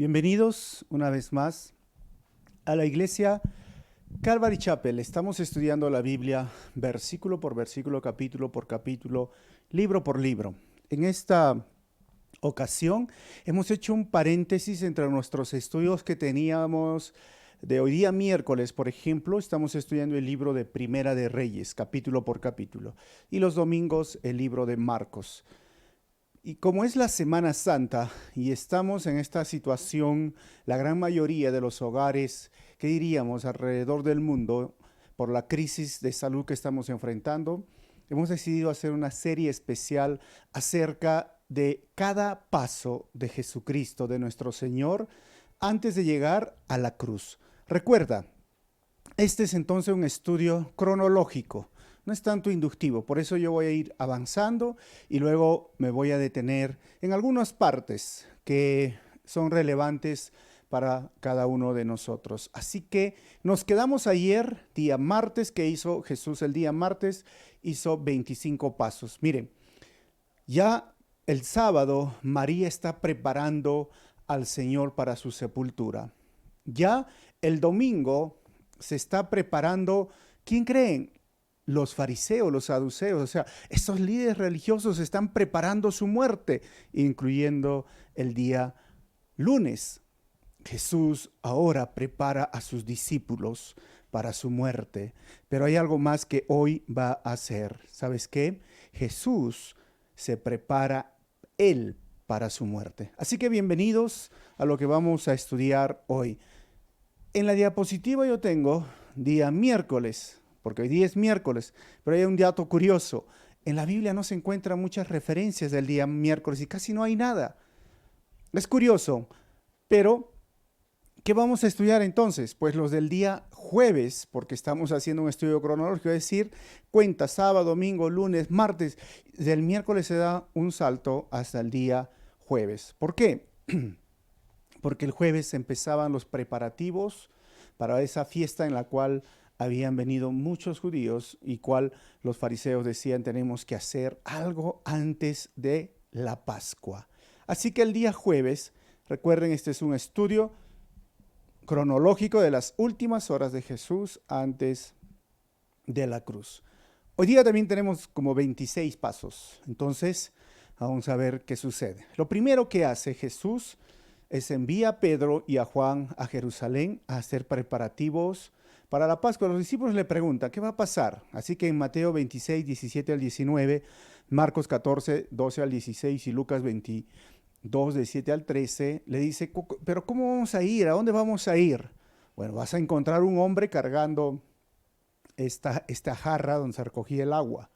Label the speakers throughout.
Speaker 1: Bienvenidos una vez más a la iglesia Calvary Chapel. Estamos estudiando la Biblia versículo por versículo, capítulo por capítulo, libro por libro. En esta ocasión hemos hecho un paréntesis entre nuestros estudios que teníamos de hoy día miércoles. Por ejemplo, estamos estudiando el libro de Primera de Reyes, capítulo por capítulo, y los domingos el libro de Marcos. Y como es la Semana Santa y estamos en esta situación, la gran mayoría de los hogares, ¿qué diríamos?, alrededor del mundo, por la crisis de salud que estamos enfrentando, hemos decidido hacer una serie especial acerca de cada paso de Jesucristo, de nuestro Señor, antes de llegar a la cruz. Recuerda, este es entonces un estudio cronológico. No es tanto inductivo, por eso yo voy a ir avanzando y luego me voy a detener en algunas partes que son relevantes para cada uno de nosotros. Así que nos quedamos ayer, día martes, que hizo Jesús el día martes, hizo 25 pasos. Miren, ya el sábado María está preparando al Señor para su sepultura. Ya el domingo se está preparando, ¿quién creen? Los fariseos, los saduceos, o sea, estos líderes religiosos están preparando su muerte, incluyendo el día lunes. Jesús ahora prepara a sus discípulos para su muerte, pero hay algo más que hoy va a hacer. ¿Sabes qué? Jesús se prepara Él para su muerte. Así que bienvenidos a lo que vamos a estudiar hoy. En la diapositiva yo tengo día miércoles, porque hoy día es miércoles, pero hay un dato curioso. En la Biblia no se encuentran muchas referencias del día miércoles y casi no hay nada. Es curioso, pero ¿qué vamos a estudiar entonces? Pues los del día jueves, porque estamos haciendo un estudio cronológico, es decir, cuenta sábado, domingo, lunes, martes. Del miércoles se da un salto hasta el día jueves. ¿Por qué? Porque el jueves empezaban los preparativos para esa fiesta en la cual habían venido muchos judíos y cual los fariseos decían tenemos que hacer algo antes de la Pascua. Así que el día jueves, recuerden, este es un estudio cronológico de las últimas horas de Jesús antes de la cruz. Hoy día también tenemos como 26 pasos, entonces vamos a ver qué sucede. Lo primero que hace Jesús es envía a Pedro y a Juan a Jerusalén a hacer preparativos para la Pascua. Los discípulos le preguntan, ¿qué va a pasar? Así que en Mateo 26, 17 al 19, Marcos 14, 12 al 16 y Lucas 22, de 7 al 13, le dice, ¿pero cómo vamos a ir? ¿A dónde vamos a ir? Bueno, vas a encontrar un hombre cargando esta jarra donde se recogía el agua.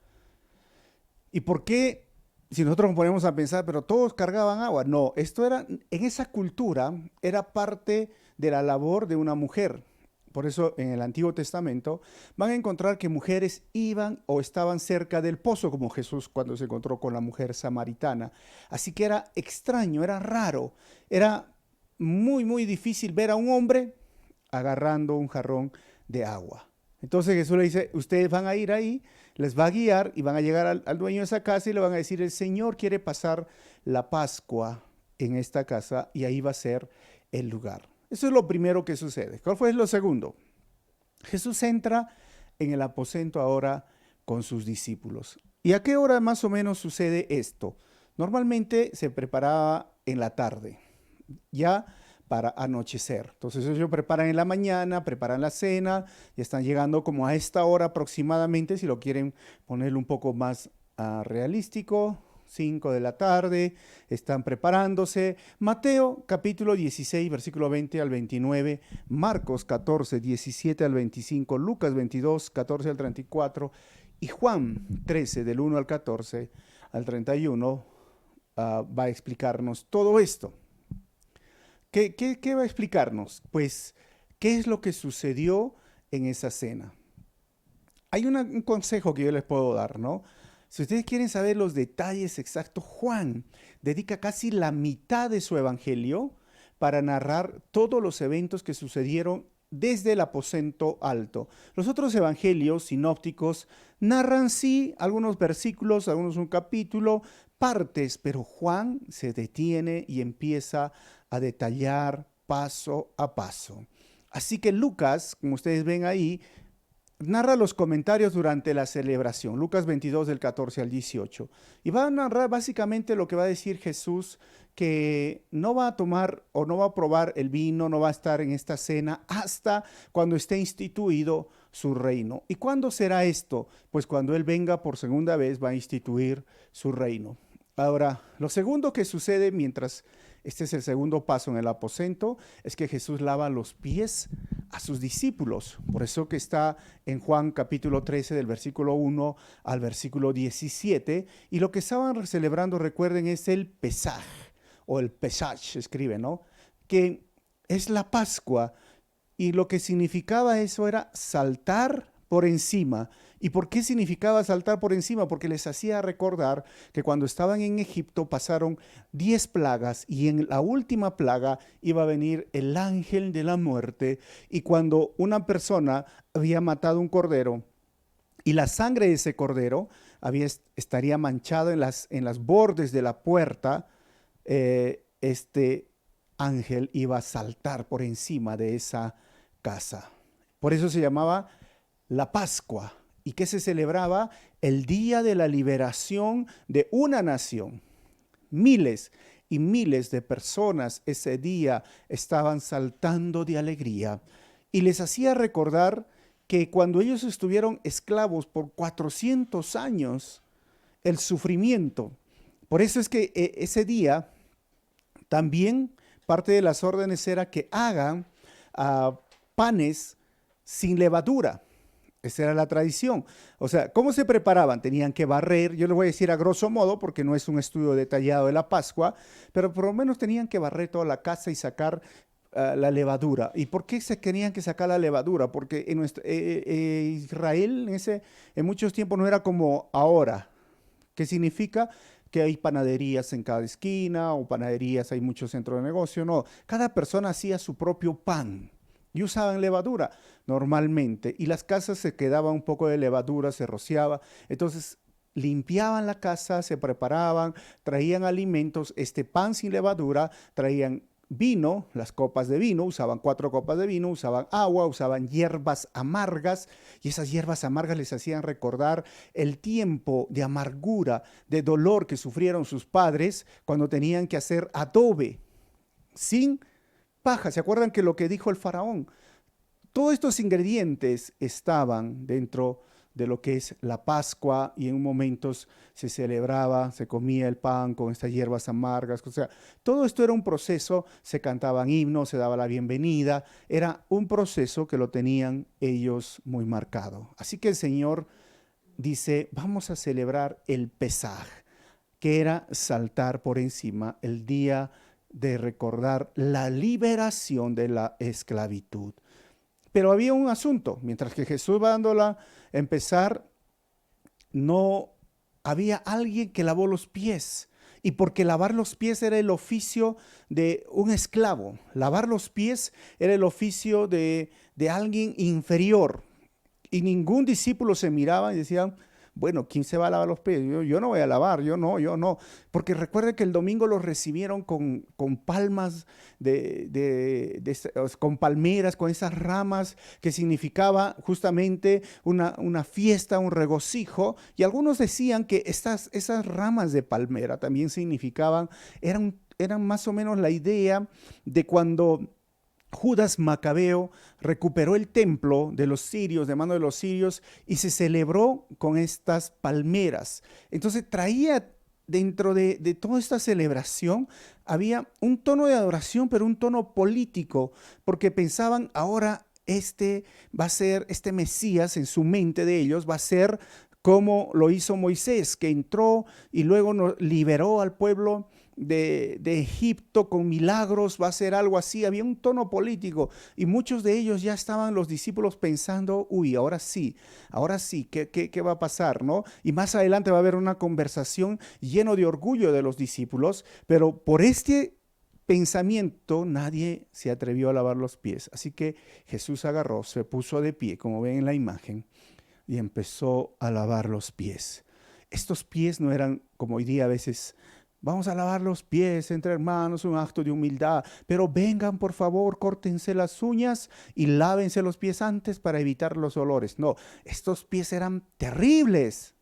Speaker 1: ¿Y por qué? Si nosotros nos ponemos a pensar, pero todos cargaban agua. No, esto era, en esa cultura, era parte de la labor de una mujer. Por eso en el Antiguo Testamento van a encontrar que mujeres iban o estaban cerca del pozo, como Jesús cuando se encontró con la mujer samaritana. Así que era extraño, era raro, era muy difícil ver a un hombre agarrando un jarrón de agua. Entonces Jesús le dice, ustedes van a ir ahí, les va a guiar y van a llegar al dueño de esa casa y le van a decir, el Señor quiere pasar la Pascua en esta casa y ahí va a ser el lugar. Eso es lo primero que sucede. ¿Cuál fue lo segundo? Jesús entra en el aposento ahora con sus discípulos. ¿Y a qué hora más o menos sucede esto? Normalmente se preparaba en la tarde, ya para anochecer. Entonces ellos preparan en la mañana, preparan la cena, y están llegando como a esta hora aproximadamente, si lo quieren ponerlo un poco más realístico, 5 de la tarde, están preparándose. Mateo capítulo 16, versículo 20 al 29, Marcos 14, 17 al 25, Lucas 22, 14 al 34 y Juan 13, del 1 al 14 al 31, va a explicarnos todo esto. ¿Qué va a explicarnos? Pues, ¿qué es lo que sucedió en esa cena? Hay un consejo que yo les puedo dar, ¿no? Si ustedes quieren saber los detalles exactos, Juan dedica casi la mitad de su evangelio para narrar todos los eventos que sucedieron desde el aposento alto. Los otros evangelios sinópticos narran sí algunos versículos, algunos un capítulo, partes, pero Juan se detiene y empieza a detallar paso a paso. Así que Lucas, como ustedes ven ahí, narra los comentarios durante la celebración, Lucas 22 del 14 al 18. Y va a narrar básicamente lo que va a decir Jesús, que no va a tomar o no va a probar el vino, no va a estar en esta cena hasta cuando esté instituido su reino. ¿Y cuándo será esto? Pues cuando Él venga por segunda vez va a instituir su reino. Ahora, lo segundo que sucede mientras este es el segundo paso en el aposento, es que Jesús lava los pies a sus discípulos. Por eso que está en Juan capítulo 13 del versículo 1 al versículo 17. Y lo que estaban celebrando, recuerden, es el Pesaj o el Pesach, se escribe, ¿no? Que es la Pascua. Y lo que significaba eso era saltar por encima. ¿Y por qué significaba saltar por encima? Porque les hacía recordar que cuando estaban en Egipto pasaron 10 plagas y en la última plaga iba a venir el ángel de la muerte, y cuando una persona había matado un cordero y la sangre de ese cordero estaría manchada en las bordes de la puerta, este ángel iba a saltar por encima de esa casa. Por eso se llamaba la Pascua. ¿Y qué se celebraba? El día de la liberación de una nación. Miles y miles de personas ese día estaban saltando de alegría, y les hacía recordar que cuando ellos estuvieron esclavos por 400 años, el sufrimiento. Por eso es que ese día también parte de las órdenes era que hagan panes sin levadura. Esa era la tradición. O sea, ¿cómo se preparaban? Tenían que barrer, yo les voy a decir a grosso modo, porque no es un estudio detallado de la Pascua, pero por lo menos tenían que barrer toda la casa y sacar la levadura. ¿Y por qué se tenían que sacar la levadura? Porque Israel en muchos tiempos no era como ahora. ¿Qué significa? Que hay panaderías en cada esquina o panaderías, hay muchos centros de negocio. No, cada persona hacía su propio pan y usaban levadura normalmente, y las casas se quedaba un poco de levadura, se rociaba. Entonces limpiaban la casa, se preparaban, traían alimentos, este pan sin levadura, traían vino, las copas de vino, usaban 4 copas de vino, usaban agua, usaban hierbas amargas, y esas hierbas amargas les hacían recordar el tiempo de amargura, de dolor que sufrieron sus padres cuando tenían que hacer adobe sin paja. ¿Se acuerdan que lo que dijo el faraón? Todos estos ingredientes estaban dentro de lo que es la Pascua, y en momentos se celebraba, se comía el pan con estas hierbas amargas. O sea, todo esto era un proceso, se cantaban himnos, se daba la bienvenida, era un proceso que lo tenían ellos muy marcado. Así que el Señor dice, vamos a celebrar el Pesaj, que era saltar por encima el día de recordar la liberación de la esclavitud. Pero había un asunto, mientras que Jesús va dándola a empezar, no había alguien que lavó los pies. Y porque lavar los pies era el oficio de un esclavo, lavar los pies era el oficio de alguien inferior. Y ningún discípulo se miraba y decían, bueno, ¿quién se va a lavar los pies? Yo no voy a lavar, yo no. Porque recuerden que el domingo los recibieron con palmas, con palmeras, con esas ramas, que significaba justamente una fiesta, un regocijo. Y algunos decían que esas ramas de palmera también significaban, eran más o menos la idea de cuando Judas Macabeo recuperó el templo de los sirios, de mano de los sirios, y se celebró con estas palmeras. Entonces traía dentro de toda esta celebración, había un tono de adoración, pero un tono político, porque pensaban, ahora este va a ser, este Mesías en su mente de ellos va a ser como lo hizo Moisés, que entró y luego nos liberó al pueblo de Egipto con milagros, va a ser algo así. Había un tono político, y muchos de ellos ya estaban, los discípulos, pensando, uy, ahora sí, ¿qué va a pasar, no? Y más adelante va a haber una conversación lleno de orgullo de los discípulos, pero por este pensamiento nadie se atrevió a lavar los pies. Así que Jesús agarró, se puso de pie, como ven en la imagen, y empezó a lavar los pies. Estos pies no eran como hoy día a veces Vamos a lavar los pies entre hermanos, un acto de humildad. Pero vengan, por favor, córtense las uñas y lávense los pies antes para evitar los olores. No, estos pies eran terribles.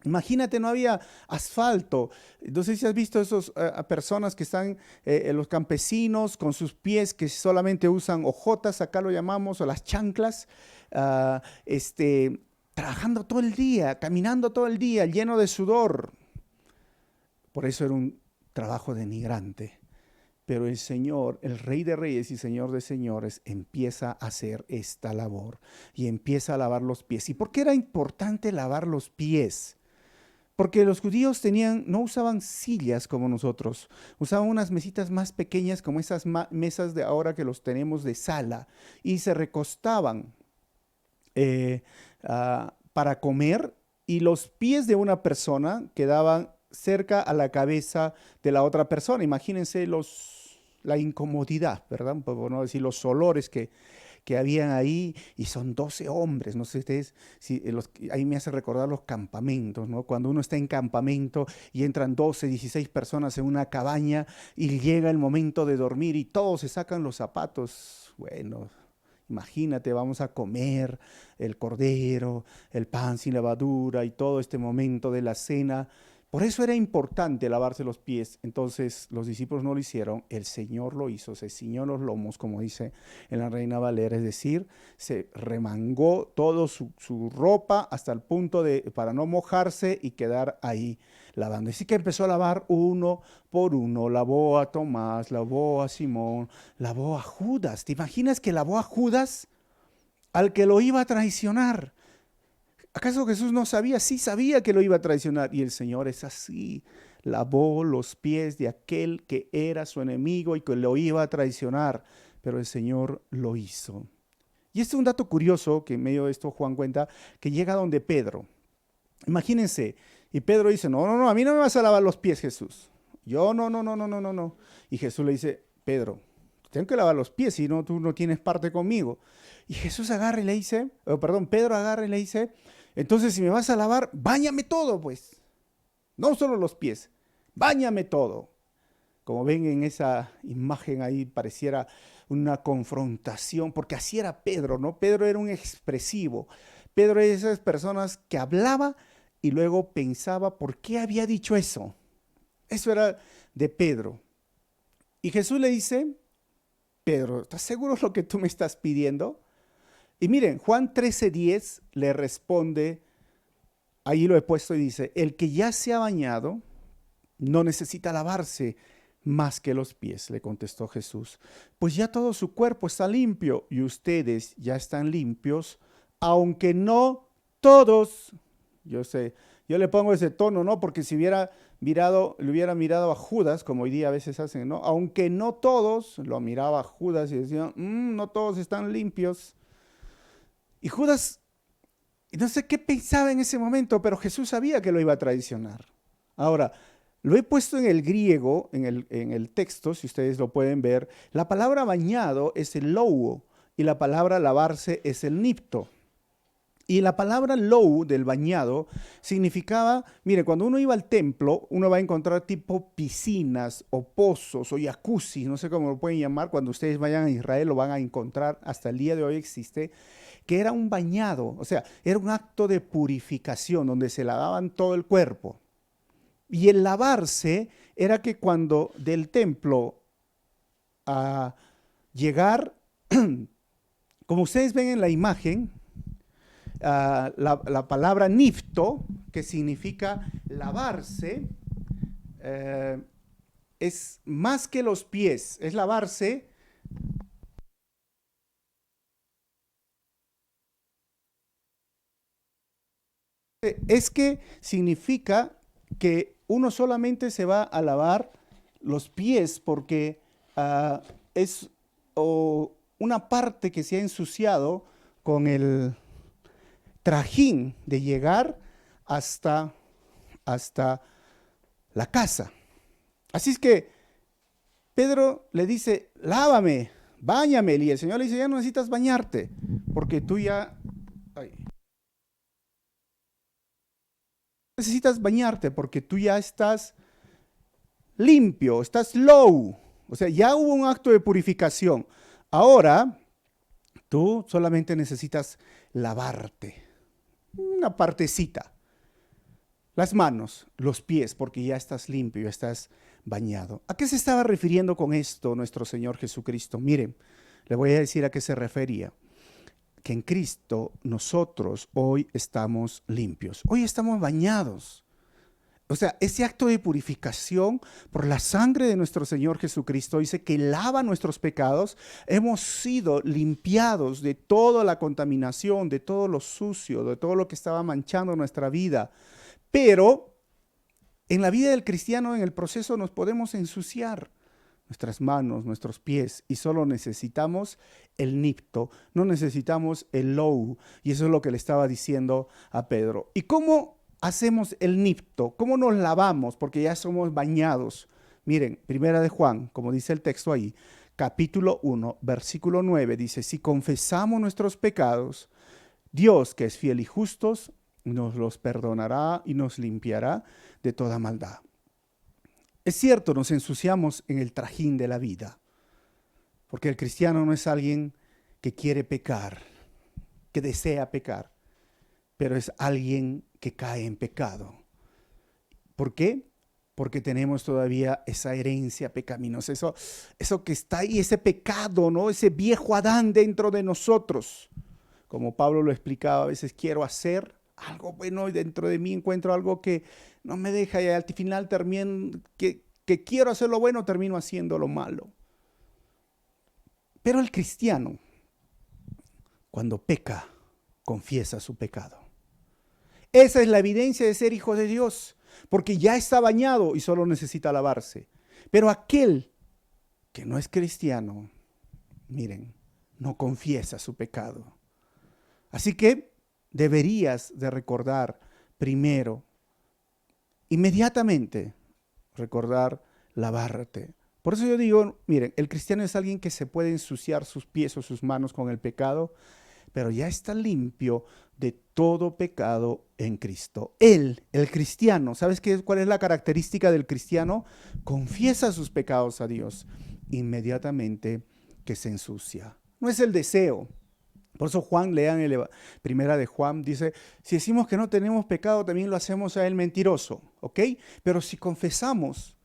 Speaker 1: Imagínate, no había asfalto. No sé si has visto esos personas que están, los campesinos con sus pies que solamente usan ojotas, acá lo llamamos, o las chanclas, ah, trabajando todo el día, caminando todo el día, lleno de sudor. Por eso era un trabajo denigrante. Pero el Señor, el Rey de Reyes y Señor de Señores, empieza a hacer esta labor y empieza a lavar los pies. ¿Y por qué era importante lavar los pies? Porque los judíos no usaban sillas como nosotros, usaban unas mesitas más pequeñas como esas mesas de ahora que los tenemos de sala y se recostaban eh, para comer y los pies de una persona quedaban cerca a la cabeza de la otra persona. Imagínense la incomodidad, ¿verdad? Por no decir los olores que habían ahí, y son 12 hombres, no sé ustedes, ahí me hace recordar los campamentos, ¿no? Cuando uno está en campamento y entran 12, 16 personas en una cabaña y llega el momento de dormir y todos se sacan los zapatos, bueno. Imagínate, vamos a comer el cordero, el pan sin levadura y todo este momento de la cena. Por eso era importante lavarse los pies. Entonces los discípulos no lo hicieron, el Señor lo hizo, se ciñó los lomos, como dice en la Reina Valera, es decir, se remangó toda su ropa hasta el punto para no mojarse y quedar ahí lavando. Así que empezó a lavar uno por uno, lavó a Tomás, lavó a Simón, lavó a Judas. ¿Te imaginas que lavó a Judas, al que lo iba a traicionar? ¿Acaso Jesús no sabía? Sí sabía que lo iba a traicionar. Y el Señor es así. Lavó los pies de aquel que era su enemigo y que lo iba a traicionar. Pero el Señor lo hizo. Y este es un dato curioso que en medio de esto Juan cuenta, que llega donde Pedro. Imagínense. Y Pedro dice, no, no, no, a mí no me vas a lavar los pies, Jesús. Yo no, no, no, no, no, no, no. Y Jesús le dice, Pedro, tengo que lavar los pies, si no, tú no tienes parte conmigo. Y Jesús agarra y le dice, Pedro agarra y le dice, entonces si me vas a lavar, báñame todo, pues. No solo los pies, báñame todo. Como ven en esa imagen ahí, pareciera una confrontación, porque así era Pedro, ¿no? Pedro era un expresivo. Pedro era de esas personas que hablaba y luego pensaba, ¿por qué había dicho eso? Eso era de Pedro. Y Jesús le dice, Pedro, ¿estás seguro de lo que tú me estás pidiendo? Y miren, Juan 13:10 le responde, ahí lo he puesto y dice, el que ya se ha bañado no necesita lavarse más que los pies, le contestó Jesús, pues ya todo su cuerpo está limpio y ustedes ya están limpios, aunque no todos. Yo sé, yo le pongo ese tono, ¿no? Porque si le hubiera mirado a Judas, como hoy día a veces hacen, ¿no? Aunque no todos, lo miraba a Judas y decía, no todos están limpios. Y Judas, no sé qué pensaba en ese momento, pero Jesús sabía que lo iba a traicionar. Ahora, lo he puesto en el griego, en el texto, si ustedes lo pueden ver. La palabra bañado es el lou y la palabra lavarse es el nipto. Y la palabra lou del bañado significaba, mire, cuando uno iba al templo, uno va a encontrar tipo piscinas o pozos o jacuzzi, no sé cómo lo pueden llamar, cuando ustedes vayan a Israel lo van a encontrar, hasta el día de hoy existe, que era un bañado, o sea, era un acto de purificación donde se lavaban todo el cuerpo. Y el lavarse era que cuando del templo a llegar, como ustedes ven en la imagen, la palabra nifto, que significa lavarse, es más que los pies, es lavarse. Es que significa que uno solamente se va a lavar los pies porque es una parte que se ha ensuciado con el trajín de llegar hasta la casa. Así es que Pedro le dice, lávame, báñame. Y el Señor le dice, ya no necesitas bañarte, porque tú ya... ay, necesitas bañarte porque tú ya estás limpio, estás low. O sea, ya hubo un acto de purificación. Ahora, tú solamente necesitas lavarte, una partecita. Las manos, los pies, porque ya estás limpio, ya estás bañado. ¿A qué se estaba refiriendo con esto nuestro Señor Jesucristo? Miren, le voy a decir a qué se refería. Que en Cristo nosotros hoy estamos limpios, hoy estamos bañados. O sea, ese acto de purificación por la sangre de nuestro Señor Jesucristo dice que lava nuestros pecados. Hemos sido limpiados de toda la contaminación, de todo lo sucio, de todo lo que estaba manchando nuestra vida. Pero en la vida del cristiano, en el proceso, nos podemos ensuciar nuestras manos, nuestros pies, y solo necesitamos el nipto, no necesitamos el lou, y eso es lo que le estaba diciendo a Pedro. ¿Y cómo hacemos el nipto? ¿Cómo nos lavamos? Porque ya somos bañados. Miren, primera de Juan, como dice el texto ahí, capítulo 1, versículo 9, dice, si confesamos nuestros pecados, Dios, que es fiel y justo, nos los perdonará y nos limpiará de toda maldad. Es cierto, nos ensuciamos en el trajín de la vida, porque el cristiano no es alguien que quiere pecar, que desea pecar, pero es alguien que cae en pecado. ¿Por qué? Porque tenemos todavía esa herencia pecaminosa, eso que está ahí, ese pecado, ¿no? Ese viejo Adán dentro de nosotros. Como Pablo lo explicaba, a veces quiero hacer algo bueno y dentro de mí encuentro algo que no me deja y al final termino que quiero hacer lo bueno, termino haciendo lo malo. Pero el cristiano, cuando peca, confiesa su pecado. Esa es la evidencia de ser hijo de Dios, porque ya está bañado y solo necesita lavarse. Pero aquel que no es cristiano, miren, no confiesa su pecado. Así que deberías de recordar primero, inmediatamente, recordar lavarte. Por eso yo digo, miren, el cristiano es alguien que se puede ensuciar sus pies o sus manos con el pecado, pero ya está limpio de todo pecado en Cristo. Él, el cristiano, ¿sabes cuál es la característica del cristiano? Confiesa sus pecados a Dios inmediatamente que se ensucia. No es el deseo. Por eso Juan, lean primera de Juan, dice, si decimos que no tenemos pecado, también lo hacemos a él mentiroso, ¿ok? Pero si confesamos,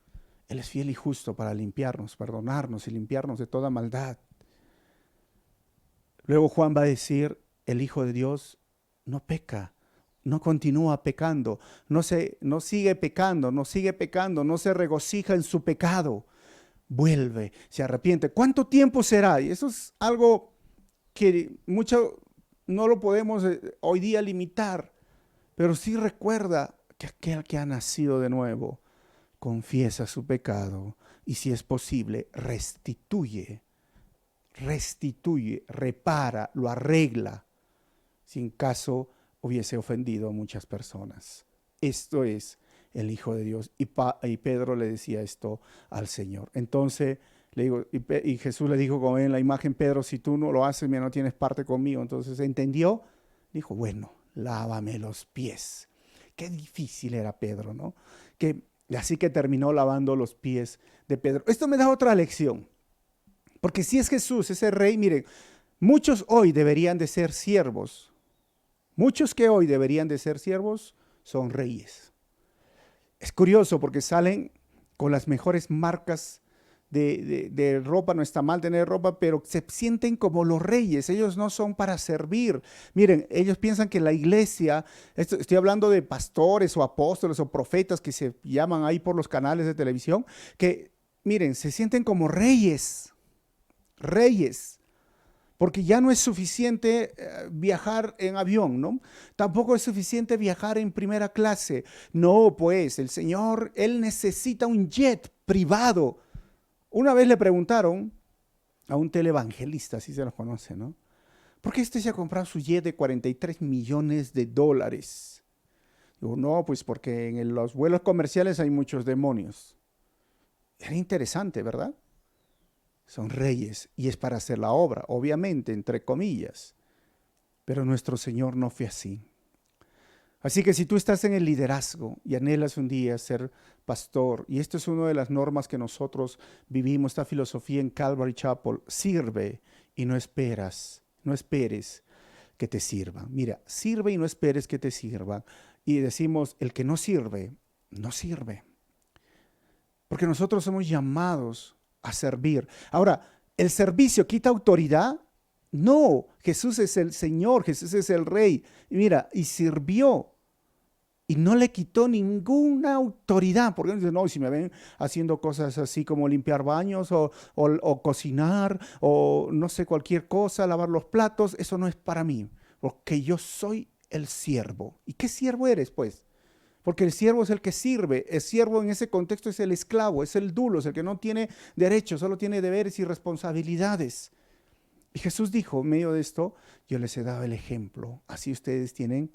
Speaker 1: él es fiel y justo para limpiarnos, perdonarnos y limpiarnos de toda maldad. Luego Juan va a decir, el Hijo de Dios no peca, no continúa pecando, no sigue pecando, no se regocija en su pecado, vuelve, se arrepiente. ¿Cuánto tiempo será? Y eso es algo que mucho no lo podemos hoy día limitar, pero sí recuerda que aquel que ha nacido de nuevo confiesa su pecado y si es posible restituye, repara, lo arregla, si en caso hubiese ofendido a muchas personas. Esto es el Hijo de Dios. Y Pedro le decía esto al Señor. Entonces le digo, y Jesús le dijo como en la imagen, Pedro, si tú no lo haces, mira, no tienes parte conmigo. Entonces entendió, dijo, bueno, lávame los pies. Qué difícil era Pedro, ¿no? Así que terminó lavando los pies de Pedro. Esto me da otra lección. Porque si es Jesús, ese rey, miren, muchos hoy deberían de ser siervos. Muchos que hoy deberían de ser siervos son reyes. Es curioso porque salen con las mejores marcas de ropa, no está mal tener ropa, pero se sienten como los reyes, ellos no son para servir. Miren, ellos piensan que la iglesia, estoy hablando de pastores o apóstoles o profetas que se llaman ahí por los canales de televisión, que miren, se sienten como reyes, porque ya no es suficiente viajar en avión, ¿no? Tampoco es suficiente viajar en primera clase. No, pues el Señor, Él necesita un jet privado. Una vez le preguntaron a un televangelista, así se lo conoce, ¿no? ¿Por qué usted se ha comprado su jet de $43 millones? Digo, no, pues porque en los vuelos comerciales hay muchos demonios. Era interesante, ¿verdad? Son reyes y es para hacer la obra, obviamente, entre comillas. Pero nuestro Señor no fue así. Así que si tú estás en el liderazgo y anhelas un día ser pastor, y esto es una de las normas que nosotros vivimos, esta filosofía en Calvary Chapel, sirve y no esperes que te sirvan. Mira, sirve y no esperes que te sirvan. Y decimos, el que no sirve, no sirve. Porque nosotros somos llamados a servir. Ahora, ¿el servicio quita autoridad? No, Jesús es el Señor, Jesús es el Rey. Y mira, y sirvió y no le quitó ninguna autoridad. Porque dice, no, si me ven haciendo cosas así como limpiar baños o cocinar o no sé, cualquier cosa, lavar los platos, eso no es para mí. Porque yo soy el siervo. ¿Y qué siervo eres, pues? Porque el siervo es el que sirve. El siervo en ese contexto es el esclavo, es el dulo, es el que no tiene derechos, solo tiene deberes y responsabilidades. Y Jesús dijo, en medio de esto, yo les he dado el ejemplo. Así ustedes tienen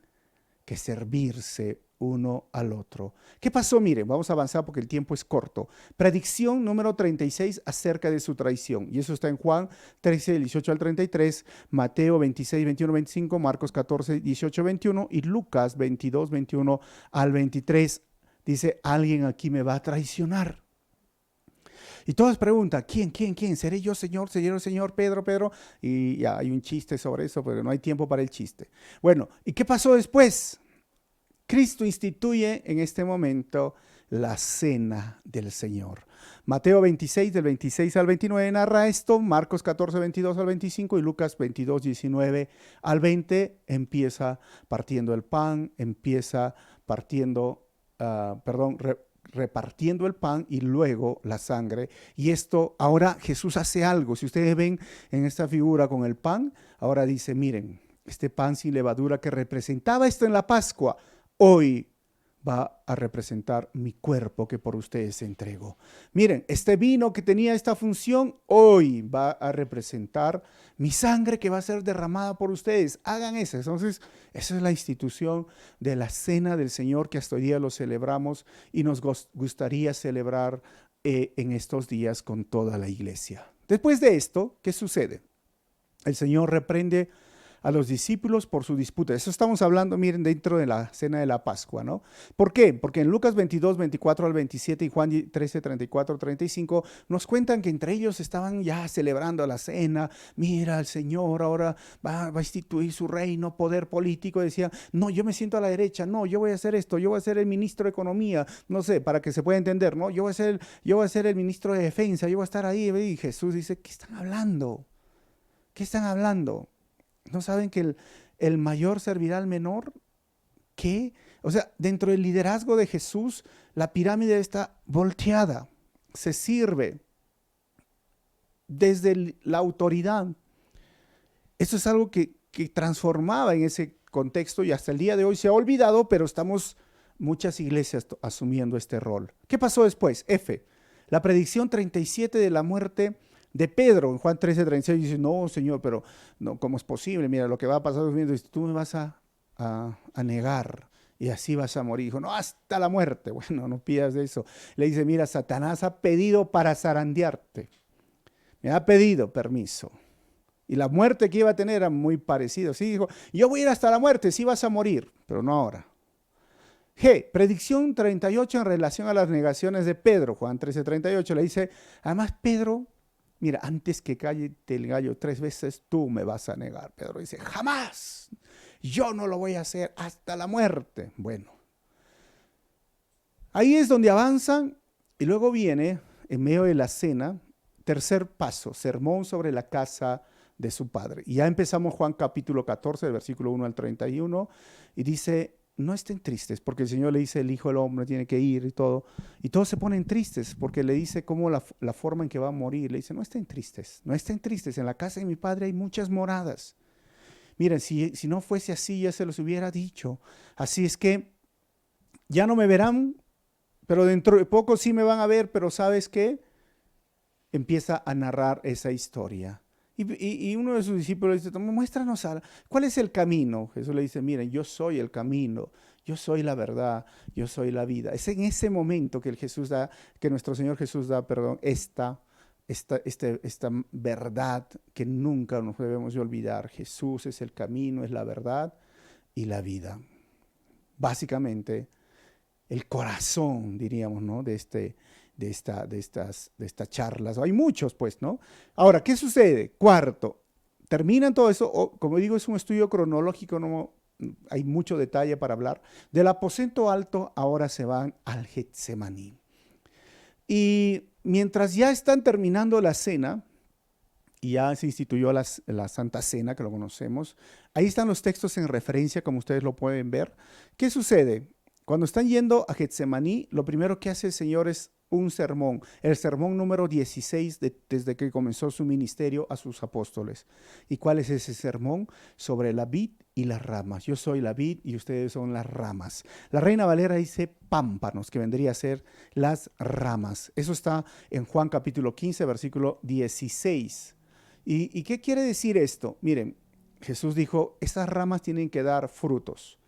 Speaker 1: que servirse uno al otro. ¿Qué pasó? Miren, vamos a avanzar porque el tiempo es corto. Predicción número 36 acerca de su traición. Y eso está en Juan 13, 18 al 33, Mateo 26, 21, 25, Marcos 14, 18, 21 y Lucas 22, 21 al 23. Dice, alguien aquí me va a traicionar. Y todos preguntan, ¿quién? ¿Seré yo, Señor? ¿Seré yo, Señor? Pedro. Y ya hay un chiste sobre eso, pero no hay tiempo para el chiste. Bueno, ¿y qué pasó después? Cristo instituye en este momento la cena del Señor. Mateo 26, del 26 al 29 narra esto, Marcos 14, 22 al 25 y Lucas 22, 19 al 20 empieza partiendo el pan, empieza repartiendo el pan y luego la sangre. Y esto, ahora Jesús hace algo. Si ustedes ven en esta figura con el pan, ahora dice, miren, este pan sin levadura que representaba esto en la Pascua, hoy va a representar mi cuerpo que por ustedes se entregó. Miren, este vino que tenía esta función, hoy va a representar mi sangre que va a ser derramada por ustedes. Hagan eso. Entonces, esa es la institución de la cena del Señor que hasta hoy día lo celebramos y nos gustaría celebrar en estos días con toda la iglesia. Después de esto, ¿qué sucede? El Señor reprende a los discípulos por su disputa. Eso estamos hablando, miren, dentro de la cena de la Pascua, ¿no? ¿Por qué? Porque en Lucas 22, 24 al 27 y Juan 13, 34, 35 nos cuentan que entre ellos estaban ya celebrando la cena. Mira, el Señor ahora va a instituir su reino, poder político. Decía, no, yo me siento a la derecha, no, yo voy a hacer esto, yo voy a ser el ministro de Economía, no sé, para que se pueda entender, ¿no? Yo voy a ser el ministro de Defensa, yo voy a estar ahí. Y Jesús dice, ¿qué están hablando? ¿Qué están hablando? ¿No saben que el mayor servirá al menor? ¿Qué? O sea, dentro del liderazgo de Jesús, la pirámide está volteada. Se sirve desde la autoridad. Eso es algo que transformaba en ese contexto y hasta el día de hoy se ha olvidado, pero estamos muchas iglesias asumiendo este rol. ¿Qué pasó después? F. La predicción 37 de la muerte de Pedro, en Juan 13, 36, dice, no, Señor, pero no, ¿cómo es posible? Mira, lo que va a pasar, dice, tú me vas a negar y así vas a morir. Dijo, no, hasta la muerte. Bueno, no pidas eso. Le dice, mira, Satanás ha pedido para zarandearte. Me ha pedido permiso. Y la muerte que iba a tener era muy parecida. Sí, dijo, yo voy a ir hasta la muerte, sí vas a morir, pero no ahora. G, predicción 38 en relación a las negaciones de Pedro. Juan 13, 38 le dice, además Pedro, mira, antes que calle el gallo 3 veces, tú me vas a negar. Pedro dice, jamás, yo no lo voy a hacer hasta la muerte. Bueno, ahí es donde avanzan y luego viene, en medio de la cena, tercer paso, sermón sobre la casa de su padre. Y ya empezamos Juan capítulo 14, del versículo 1 al 31, y dice, no estén tristes, porque el Señor le dice, el Hijo del Hombre tiene que ir y todos se ponen tristes, porque le dice cómo la forma en que va a morir, le dice, no estén tristes, en la casa de mi Padre hay muchas moradas. Miren, si no fuese así, ya se los hubiera dicho. Así es que ya no me verán, pero dentro de poco sí me van a ver, pero ¿sabes qué? Empieza a narrar esa historia. Y uno de sus discípulos dice, muéstranos, ¿cuál es el camino? Jesús le dice, miren, yo soy el camino, yo soy la verdad, yo soy la vida. Es en ese momento que nuestro Señor Jesús da, esta verdad que nunca nos debemos de olvidar. Jesús es el camino, es la verdad y la vida. básicamente el corazón, diríamos, ¿no? De estas charlas. Hay muchos, pues, ¿no? Ahora, ¿qué sucede? Cuarto, terminan todo eso, como digo, es un estudio cronológico, no hay mucho detalle para hablar. Del aposento alto ahora se van al Getsemaní. Y mientras ya están terminando la cena, y ya se instituyó la Santa Cena, que lo conocemos, ahí están los textos en referencia, como ustedes lo pueden ver. ¿Qué sucede? Cuando están yendo a Getsemaní, lo primero que hace el Señor es un sermón, el sermón número 16 desde que comenzó su ministerio a sus apóstoles. ¿Y cuál es ese sermón? Sobre la vid y las ramas. Yo soy la vid y ustedes son las ramas. La Reina Valera dice pámpanos, que vendría a ser las ramas. Eso está en Juan capítulo 15, versículo 16. ¿Y qué quiere decir esto? Miren, Jesús dijo, estas ramas tienen que dar frutos.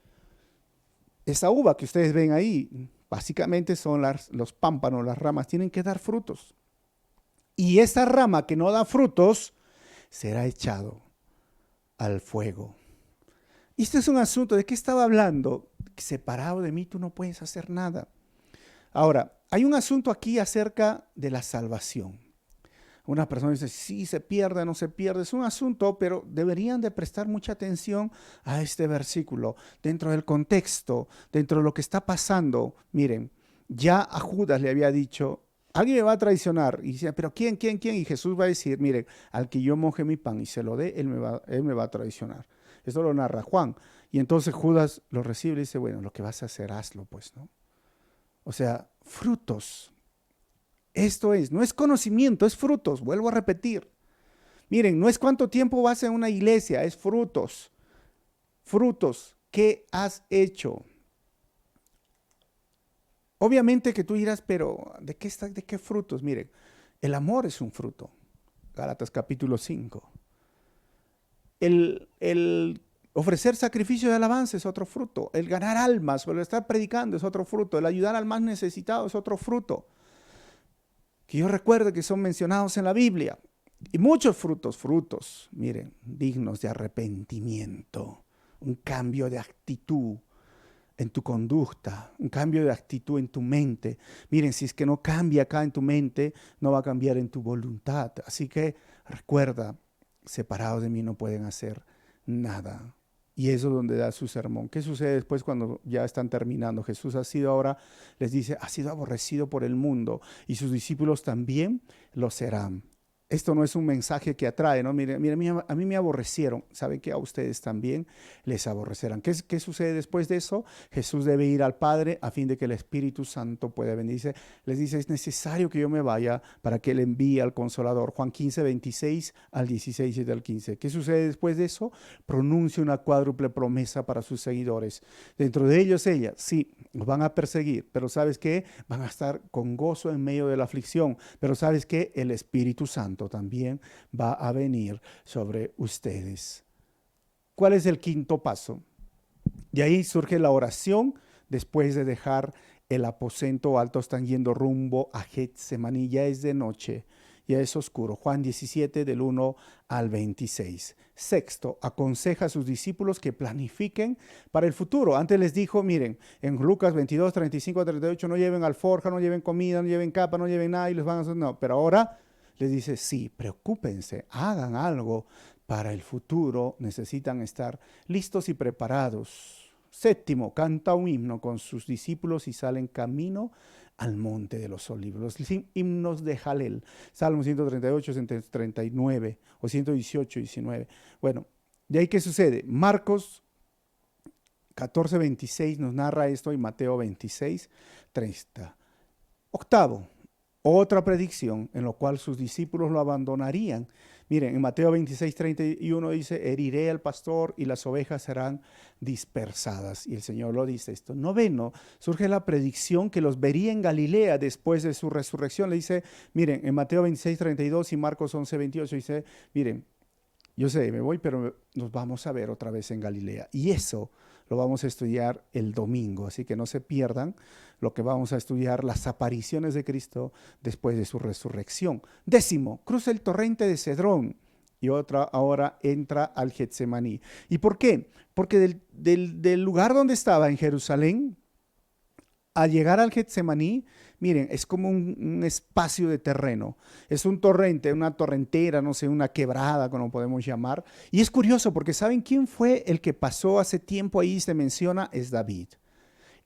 Speaker 1: Esa uva que ustedes ven ahí, básicamente son los pámpanos, las ramas, tienen que dar frutos. Y esa rama que no da frutos será echado al fuego. Y este es un asunto, ¿de qué estaba hablando? Separado de mí tú no puedes hacer nada. Ahora, hay un asunto aquí acerca de la salvación. Una persona dice, sí, se pierde, no se pierde, es un asunto, pero deberían de prestar mucha atención a este versículo, dentro del contexto, dentro de lo que está pasando. Miren, ya a Judas le había dicho, alguien me va a traicionar, y dice, pero ¿quién? Y Jesús va a decir, miren, al que yo moje mi pan y se lo dé, él me va a traicionar. Esto lo narra Juan. Y entonces Judas lo recibe y dice, bueno, lo que vas a hacer, hazlo, pues, ¿no? O sea, frutos. Esto es, no es conocimiento, es frutos, vuelvo a repetir. Miren, no es cuánto tiempo vas en una iglesia, es frutos. Frutos, ¿qué has hecho? Obviamente que tú dirás, pero ¿de qué frutos? Miren, el amor es un fruto. Gálatas capítulo 5. El ofrecer sacrificio de alabanza es otro fruto. El ganar almas, o el estar predicando es otro fruto. El ayudar al más necesitado es otro fruto. Que yo recuerde que son mencionados en la Biblia. Y muchos frutos, miren, dignos de arrepentimiento, un cambio de actitud en tu conducta, un cambio de actitud en tu mente. Miren, si es que no cambia acá en tu mente, no va a cambiar en tu voluntad. Así que recuerda, separados de mí no pueden hacer nada. Y eso es donde da su sermón. ¿Qué sucede después cuando ya están terminando? Jesús les dice, ha sido aborrecido por el mundo y sus discípulos también lo serán. Esto no es un mensaje que atrae, ¿no? Mire, a mí me aborrecieron. ¿Saben que a ustedes también les aborrecerán? ¿Qué sucede después de eso? Jesús debe ir al Padre a fin de que el Espíritu Santo pueda venir. Les dice, es necesario que yo me vaya para que Él envíe al Consolador. Juan 15, 26 al 16 y del 15. ¿Qué sucede después de eso? Pronuncia una cuádruple promesa para sus seguidores. Dentro de ellos, sí, los van a perseguir, pero ¿sabes qué? Van a estar con gozo en medio de la aflicción. Pero ¿sabes qué? El Espíritu Santo también va a venir sobre ustedes. ¿Cuál es el quinto paso? De ahí surge la oración después de dejar el aposento alto. Están yendo rumbo a Getsemaní, ya es de noche, ya es oscuro. Juan 17 del 1 al 26. Sexto, aconseja a sus discípulos que planifiquen para el futuro. Antes les dijo, miren, en Lucas 22, 35 a 38, no lleven alforja, no lleven comida, no lleven capa, no lleven nada y les van a hacer, no, pero ahora les dice, sí, preocúpense, hagan algo para el futuro, necesitan estar listos y preparados. Séptimo, canta un himno con sus discípulos y salen camino al monte de los olivos. Los himnos de Jalel, Salmo 138, 139 o 118, 19. Bueno, ¿de ahí qué sucede? Marcos 14, 26 nos narra esto y Mateo 26, 30. Octavo, otra predicción en la cual sus discípulos lo abandonarían. Miren, en Mateo 26, 31 dice, heriré al pastor y las ovejas serán dispersadas. Y el Señor lo dice esto. Noveno, surge la predicción que los vería en Galilea después de su resurrección. Le dice, miren, en Mateo 26, 32 y Marcos 11, 28 dice, miren, yo sé, me voy, pero nos vamos a ver otra vez en Galilea. Y eso lo vamos a estudiar el domingo, así que no se pierdan lo que vamos a estudiar, las apariciones de Cristo después de su resurrección. Décimo, cruza el torrente de Cedrón. y otra ahora entra al Getsemaní. ¿Y por qué? Porque del lugar donde estaba en Jerusalén, al llegar al Getsemaní, miren, es como un espacio de terreno. Es un torrente, una torrentera, no sé, una quebrada, como podemos llamar. Y es curioso porque ¿saben quién fue el que pasó hace tiempo ahí? Se menciona, es David.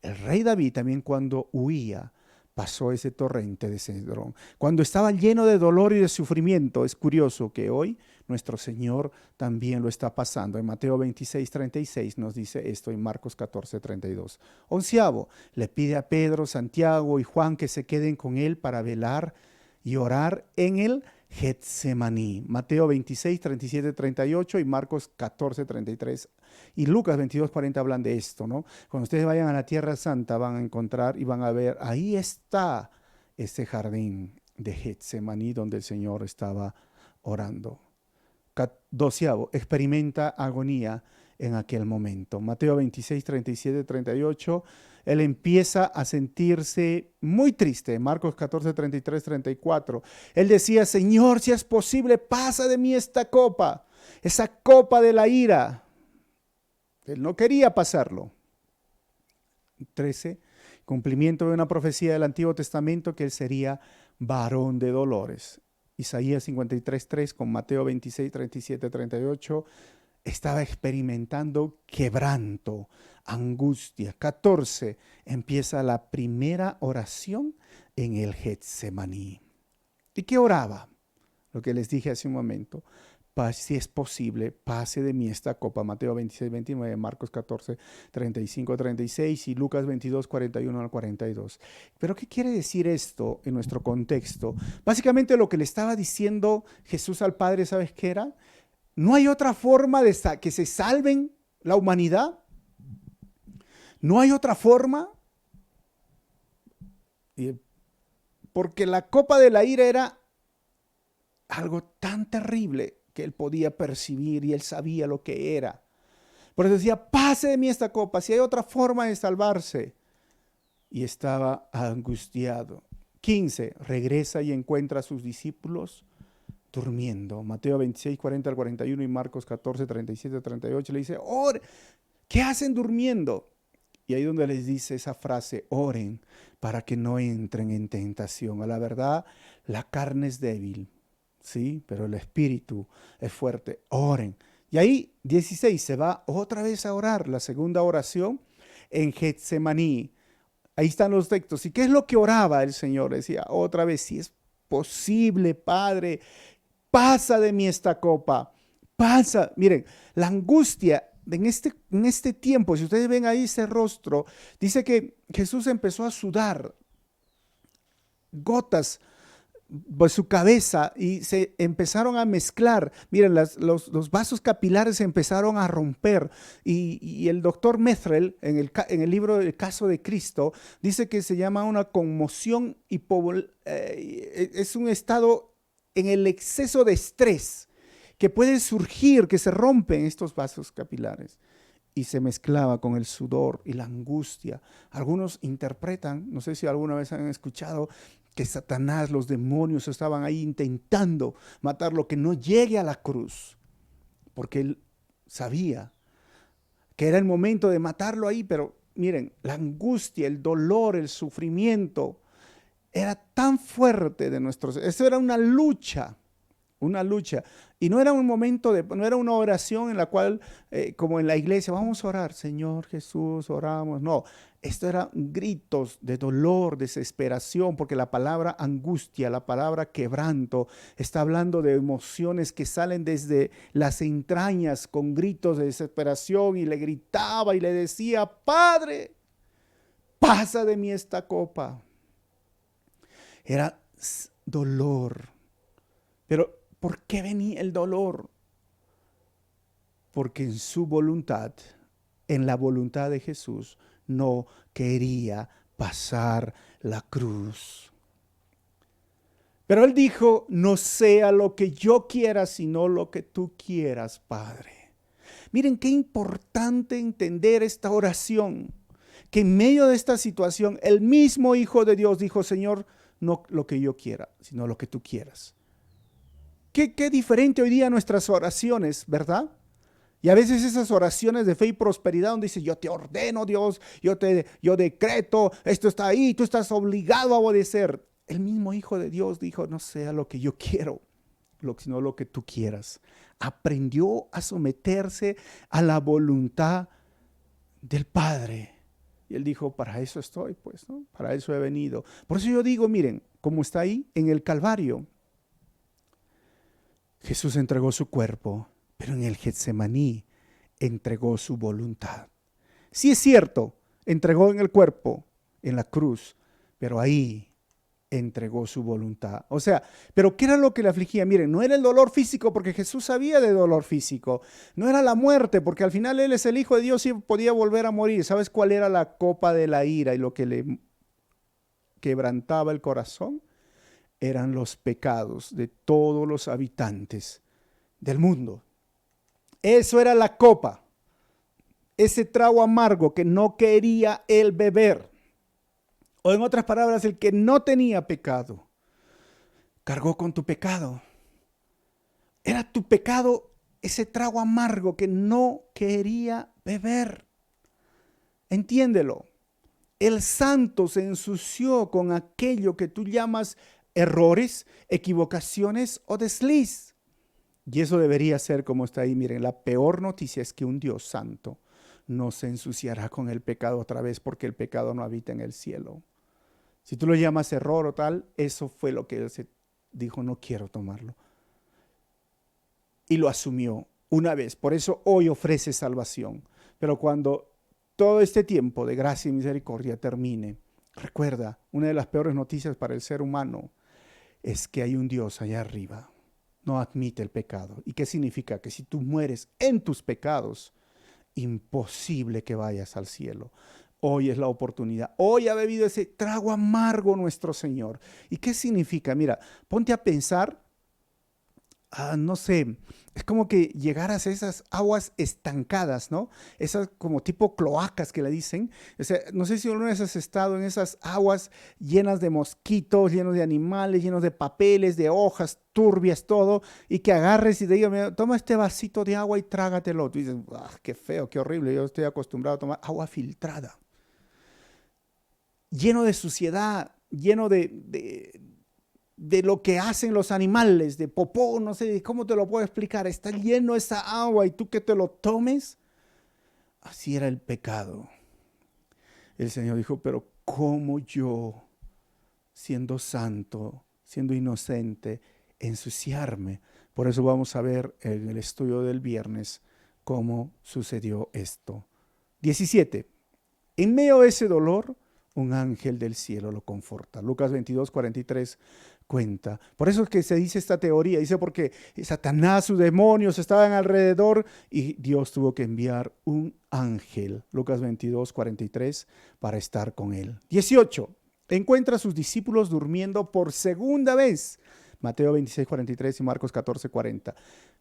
Speaker 1: El rey David también cuando huía pasó ese torrente de Cedrón. Cuando estaba lleno de dolor y de sufrimiento, es curioso que hoy nuestro Señor también lo está pasando. En Mateo 26:36 nos dice esto, en Marcos 14:32. Onceavo, le pide a Pedro, Santiago y Juan que se queden con él para velar y orar en el Getsemaní. Mateo 26:37-38 y Marcos 14:33 y Lucas 22:40 hablan de esto, ¿no? Cuando ustedes vayan a la Tierra Santa van a encontrar y van a ver, ahí está este jardín de Getsemaní donde el Señor estaba orando. Doceavo, experimenta agonía en aquel momento. Mateo 26:37-38, él empieza a sentirse muy triste. Marcos 14:33-34, él decía, Señor, si es posible, pasa de mí esta copa, esa copa de la ira. Él no quería pasarlo. 13, cumplimiento de una profecía del Antiguo Testamento que él sería varón de dolores. Isaías 53:3 con Mateo 26:37-38 estaba experimentando quebranto, angustia. 14, empieza la primera oración en el Getsemaní. ¿Y qué oraba? Lo que les dije hace un momento. Si es posible, pase de mí esta copa. Mateo 26:29, Marcos 14:35-36 y Lucas 22:41-42. Pero ¿qué quiere decir esto en nuestro contexto? Básicamente lo que le estaba diciendo Jesús al Padre, ¿sabes qué era? No hay otra forma de que se salven la humanidad. No hay otra forma. Porque la copa de la ira era algo tan terrible que él podía percibir y él sabía lo que era. Por eso decía, pase de mí esta copa, si hay otra forma de salvarse. Y estaba angustiado. 15, regresa y encuentra a sus discípulos durmiendo. Mateo 26:40-41 y Marcos 14:37-38 le dice, oren, ¿qué hacen durmiendo? Y ahí donde les dice esa frase, oren para que no entren en tentación. A la verdad, la carne es débil. Sí, pero el espíritu es fuerte. Oren. Y ahí 16 se va otra vez a orar, la segunda oración en Getsemaní. Ahí están los textos. ¿Y qué es lo que oraba el Señor? Decía otra vez, si es posible, Padre, pasa de mí esta copa. Pasa. Miren, la angustia en este tiempo, si ustedes ven ahí ese rostro, dice que Jesús empezó a sudar gotas su cabeza y se empezaron a mezclar. Miren, los vasos capilares se empezaron a romper y el doctor Methrel en el libro El caso de Cristo dice que se llama una conmoción es un estado en el exceso de estrés que puede surgir, que se rompen estos vasos capilares. Y se mezclaba con el sudor y la angustia. Algunos interpretan, no sé si alguna vez han escuchado, que Satanás, los demonios estaban ahí intentando matarlo, que no llegue a la cruz, porque él sabía que era el momento de matarlo ahí, pero miren, la angustia, el dolor, el sufrimiento, era tan fuerte de nuestros, eso era una lucha, y no era un momento no era una oración en la cual, como en la iglesia, vamos a orar, Señor Jesús, oramos, no, esto eran gritos de dolor, desesperación, porque la palabra angustia, la palabra quebranto, está hablando de emociones que salen desde las entrañas con gritos de desesperación y le gritaba y le decía, Padre, pasa de mí esta copa. Era dolor, pero ¿por qué venía el dolor? Porque en su voluntad, en la voluntad de Jesús, no quería pasar la cruz. Pero él dijo, no sea lo que yo quiera, sino lo que tú quieras, Padre. Miren qué importante entender esta oración, que en medio de esta situación, el mismo Hijo de Dios dijo, Señor, no lo que yo quiera, sino lo que tú quieras. Qué diferente hoy día nuestras oraciones, ¿verdad? Y a veces esas oraciones de fe y prosperidad donde dice, yo te ordeno, Dios, yo decreto, esto está ahí, tú estás obligado a obedecer. El mismo Hijo de Dios dijo, no sea lo que yo quiero, sino lo que tú quieras. Aprendió a someterse a la voluntad del Padre. Y él dijo, para eso estoy, pues, ¿no? Para eso he venido. Por eso yo digo, miren, como está ahí en el Calvario, Jesús entregó su cuerpo, pero en el Getsemaní entregó su voluntad. Sí es cierto, entregó en el cuerpo, en la cruz, pero ahí entregó su voluntad. O sea, pero ¿qué era lo que le afligía? Miren, no era el dolor físico, porque Jesús sabía de dolor físico. No era la muerte, porque al final Él es el Hijo de Dios y podía volver a morir. ¿Sabes cuál era la copa de la ira y lo que le quebrantaba el corazón? Eran los pecados de todos los habitantes del mundo. Eso era la copa, ese trago amargo que no quería Él beber. O en otras palabras, el que no tenía pecado, cargó con tu pecado. Era tu pecado ese trago amargo que no quería beber. Entiéndelo. El santo se ensució con aquello que tú llamas errores, equivocaciones o desliz. Y eso debería ser como está ahí. Miren, la peor noticia es que un Dios santo no se ensuciará con el pecado otra vez, porque el pecado no habita en el cielo. Si tú lo llamas error o tal, eso fue lo que él se dijo, no quiero tomarlo. Y lo asumió una vez. Por eso hoy ofrece salvación. Pero cuando todo este tiempo de gracia y misericordia termine, recuerda, una de las peores noticias para el ser humano es que hay un Dios allá arriba. No admite el pecado. ¿Y qué significa? Que si tú mueres en tus pecados, imposible que vayas al cielo. Hoy es la oportunidad. Hoy ha bebido ese trago amargo nuestro Señor. ¿Y qué significa? Mira, ponte a pensar, no sé, es como que llegaras a esas aguas estancadas, ¿no? Esas como tipo cloacas que le dicen. O sea, no sé si alguna vez has estado en esas aguas llenas de mosquitos, llenos de animales, llenos de papeles, de hojas turbias, todo, y que agarres y te digan, toma este vasito de agua y trágatelo. Tú dices, qué feo, qué horrible, yo estoy acostumbrado a tomar agua filtrada. Lleno de suciedad, lleno de lo que hacen los animales, de popó, no sé cómo te lo puedo explicar, está lleno esa agua y tú que te lo tomes. Así era el pecado. El Señor dijo, pero ¿cómo yo, siendo santo, siendo inocente, ensuciarme? Por eso vamos a ver en el estudio del viernes cómo sucedió esto. 17. En medio de ese dolor, un ángel del cielo lo conforta. Lucas 22:43 cuenta. Por eso es que se dice esta teoría. Dice porque Satanás, sus demonios estaban alrededor y Dios tuvo que enviar un ángel. Lucas 22:43 para estar con él. 18. Encuentra a sus discípulos durmiendo por segunda vez. Mateo 26:43 y Marcos 14:40.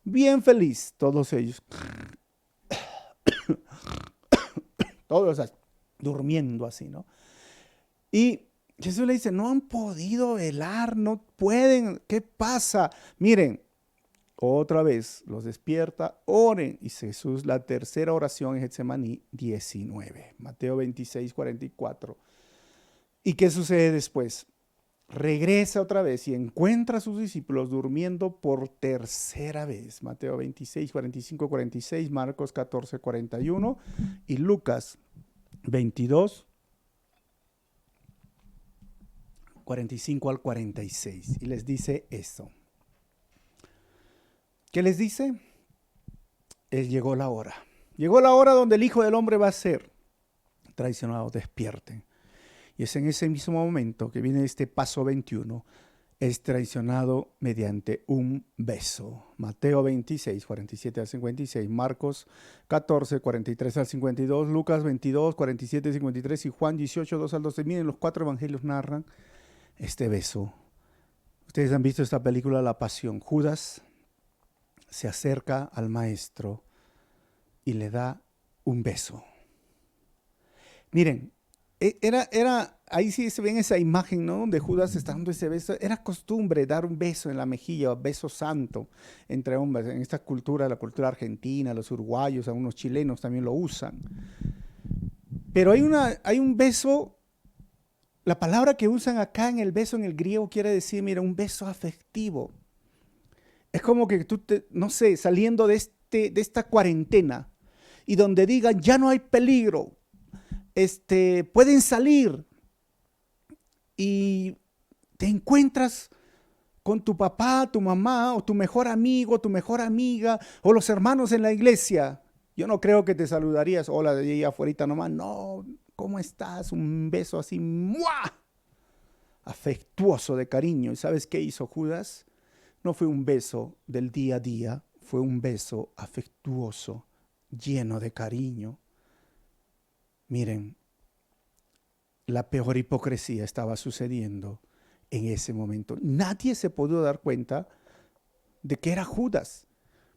Speaker 1: Bien feliz, todos ellos. Todos durmiendo así, ¿no? Y Jesús le dice, no han podido velar, no pueden, ¿qué pasa? Miren, otra vez los despierta, oren. Y Jesús, la tercera oración en Getsemaní 19, Mateo 26:44. ¿Y qué sucede después? Regresa otra vez y encuentra a sus discípulos durmiendo por tercera vez. Mateo 26:45-46, Marcos 14:41 y Lucas 22:45-46. Y les dice eso. ¿Qué les dice? Llegó la hora. Llegó la hora donde el Hijo del Hombre va a ser traicionado. Despierten. Y es en ese mismo momento que viene este paso 21. Es traicionado mediante un beso. Mateo 26:47-56, Marcos 14:43-52, Lucas 22:47-53 y Juan 18:2-12. Miren, los 4 evangelios narran este beso. Ustedes han visto esta película La Pasión. Judas se acerca al maestro y le da un beso. Miren, era ahí sí se ve esa imagen, ¿no? Donde Judas está dando ese beso. Era costumbre dar un beso en la mejilla, beso santo entre hombres. En esta cultura, la cultura argentina, los uruguayos, algunos chilenos también lo usan. Pero hay un beso, la palabra que usan acá en el beso en el griego quiere decir, mira, un beso afectivo. Es como que tú, no sé, saliendo de esta cuarentena y donde digan, ya no hay peligro, pueden salir y te encuentras con tu papá, tu mamá o tu mejor amigo, tu mejor amiga o los hermanos en la iglesia. Yo no creo que te saludarías, hola, de ahí afuera nomás. No, ¿cómo estás? Un beso así, ¡mua! Afectuoso de cariño. ¿Y sabes qué hizo Judas? No fue un beso del día a día, fue un beso afectuoso, lleno de cariño. Miren, la peor hipocresía estaba sucediendo en ese momento. Nadie se pudo dar cuenta de que era Judas.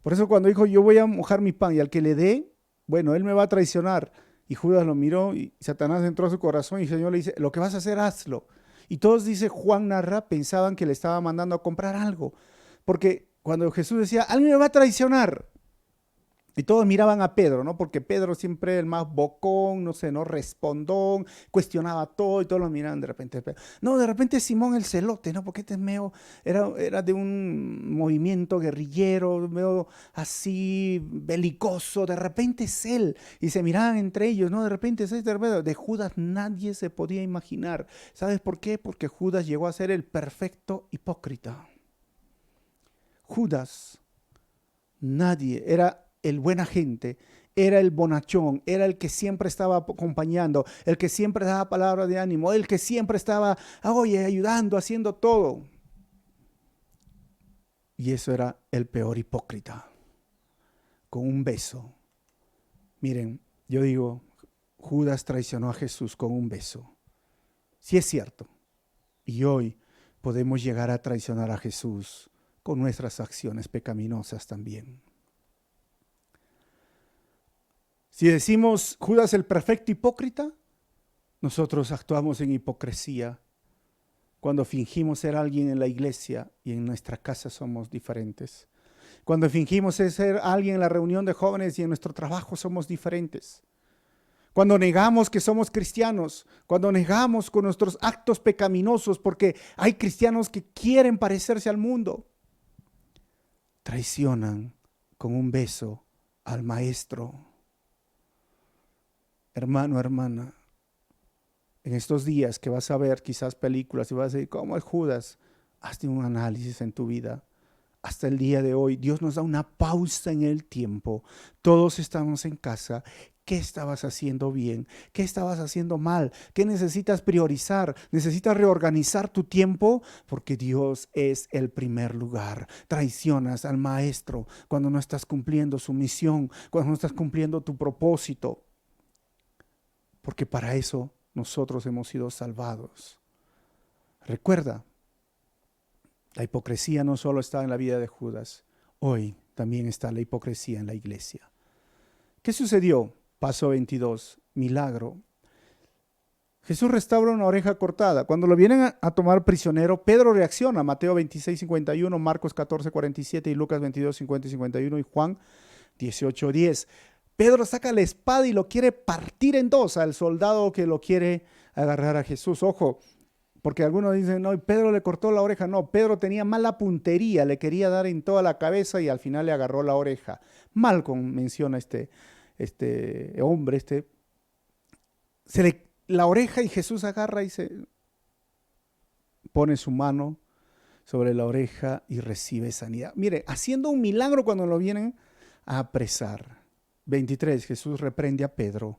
Speaker 1: Por eso cuando dijo, yo voy a mojar mi pan y al que le dé, bueno, él me va a traicionar. Y Judas lo miró y Satanás entró a su corazón y el Señor le dice, lo que vas a hacer, hazlo. Y todos, dice Juan narra, pensaban que le estaba mandando a comprar algo. Porque cuando Jesús decía, alguien me va a traicionar, y todos miraban a Pedro, ¿no? Porque Pedro siempre el más bocón, no sé, no respondón, cuestionaba todo y todos lo miraban de repente. No, de repente Simón el celote, ¿no? Porque este es medio, era de un movimiento guerrillero, medio así belicoso, de repente es él. Y se miraban entre ellos, ¿no? De repente es este, de Judas nadie se podía imaginar. ¿Sabes por qué? Porque Judas llegó a ser el perfecto hipócrita. Judas, nadie, era el buena gente, era el bonachón, era el que siempre estaba acompañando, el que siempre daba palabras de ánimo, el que siempre estaba, oye, ayudando, haciendo todo. Y eso era el peor hipócrita, con un beso. Miren, yo digo, Judas traicionó a Jesús con un beso. Sí es cierto. Y hoy podemos llegar a traicionar a Jesús con nuestras acciones pecaminosas también. Si decimos Judas el perfecto hipócrita, nosotros actuamos en hipocresía cuando fingimos ser alguien en la iglesia y en nuestra casa somos diferentes. Cuando fingimos ser alguien en la reunión de jóvenes y en nuestro trabajo somos diferentes. Cuando negamos que somos cristianos, cuando negamos con nuestros actos pecaminosos, porque hay cristianos que quieren parecerse al mundo, traicionan con un beso al maestro. Hermano, hermana, en estos días que vas a ver quizás películas y vas a decir, ¿cómo es Judas? Hazte un análisis en tu vida. Hasta el día de hoy, Dios nos da una pausa en el tiempo. Todos estamos en casa. ¿Qué estabas haciendo bien? ¿Qué estabas haciendo mal? ¿Qué necesitas priorizar? ¿Necesitas reorganizar tu tiempo? Porque Dios es el primer lugar. Traicionas al maestro cuando no estás cumpliendo su misión, cuando no estás cumpliendo tu propósito. Porque para eso nosotros hemos sido salvados. Recuerda, la hipocresía no solo está en la vida de Judas, hoy también está la hipocresía en la iglesia. ¿Qué sucedió? Paso 22, milagro. Jesús restaura una oreja cortada. Cuando lo vienen a tomar prisionero, Pedro reacciona. Mateo 26, 51, Marcos 14, 47 y Lucas 22, 50 y 51 y Juan 18, 10. Pedro saca la espada y lo quiere partir en dos al soldado que lo quiere agarrar a Jesús. Ojo, porque algunos dicen, no, Pedro le cortó la oreja. No, Pedro tenía mala puntería, le quería dar en toda la cabeza y al final le agarró la oreja. Malcolm menciona este hombre, la oreja y Jesús agarra y se pone su mano sobre la oreja y recibe sanidad. Mire, haciendo un milagro cuando lo vienen a apresar. 23, Jesús reprende a Pedro